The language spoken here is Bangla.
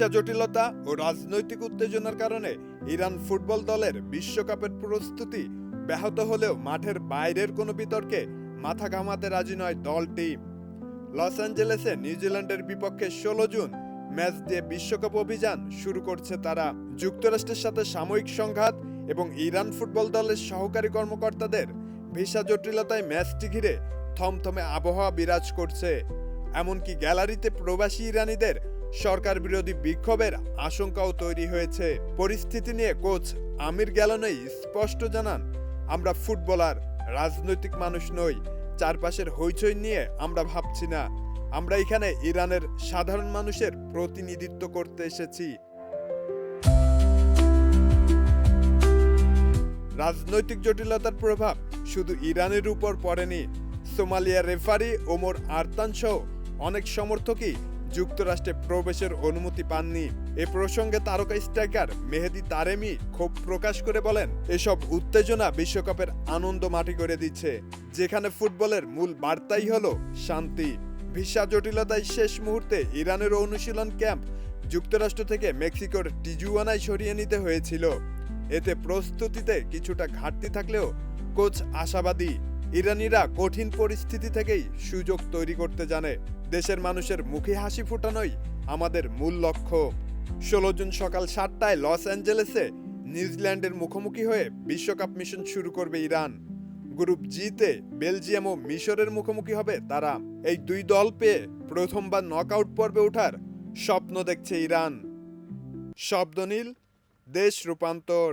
ভিসা জটিলতা ও রাজনৈতিক উত্তেজনার কারণে ইরান ফুটবল দলের বিশ্বকাপের প্রস্তুতি ব্যাহত হলেও মাঠের বাইরের কোনো বিতর্কে মাথা ঘামাতে রাজি নয় দলটি। লস অ্যাঞ্জেলেসে নিউজিল্যান্ডের বিপক্ষে ১৬ জুন ম্যাচ দিয়ে বিশ্বকাপ অভিযান শুরু করছে তারা। যুক্তরাষ্ট্রের সাথে সাময়িক সংঘাত এবং ইরান ফুটবল দলের সহকারী কর্মকর্তাদের ভিসা জটিলতায় ম্যাচটি ঘিরে থমথমে আবহাওয়া বিরাজ করছে। এমনকি গ্যালারিতে প্রবাসী ইরানিদের সরকার বিরোধী বিক্ষোভের আশঙ্কাও তৈরি হয়েছে। পরিস্থিতি নিয়ে কোচ আমির গ্যালানেই স্পষ্ট জানান, আমরা ফুটবলার, রাজনৈতিক মানুষ নই। চারপাশের হইচই নিয়ে আমরা ভাবছি না। আমরা এখানে ইরানের সাধারণ মানুষের প্রতিনিধিত্ব করতে এসেছি। রাজনৈতিক জটিলতার প্রভাব শুধু ইরানের উপর পড়েনি। সোমালিয়ার রেফারি ওমর আরতান সহ অনেক সমর্থকই যুক্তরাষ্ট্রে প্রবেশের অনুমতি পাননি। এ প্রসঙ্গে তারকা স্ট্রাইকার মেহেদি তারেমি ক্ষোভ প্রকাশ করে বলেন, এসব উত্তেজনা বিশ্বকাপের আনন্দ মাটি করে দিচ্ছে, যেখানে ফুটবলের মূল বার্তাই হলো শান্তি। ভিসা জটিলতায় শেষ মুহূর্তে ইরানের অনুশীলন ক্যাম্প যুক্তরাষ্ট্র থেকে মেক্সিকোর টিজুয়ানায় সরিয়ে নিতে হয়েছিল। এতে প্রস্তুতিতে কিছুটা ঘাটতি থাকলেও কোচ আশাবাদী, ইরানিরা কঠিন পরিস্থিতি থেকেই সুযোগ তৈরি করতে জানে। দেশের মানুষের মুখে হাসি ফোটানোই আমাদের মূল লক্ষ্য। ১৬ জুন সকাল ৭টায় লস অ্যাঞ্জেলেসে নিউজিল্যান্ডের মুখোমুখি হয়ে বিশ্বকাপ মিশন শুরু করবে ইরান। গ্রুপ জিতে বেলজিয়াম ও মিশরের মুখোমুখি হবে তারা। এই দুই দল পেয়ে প্রথমবার নকআউট পর্বে ওঠার স্বপ্ন দেখছে ইরান। শব্দ নীল, দেশ রূপান্তর।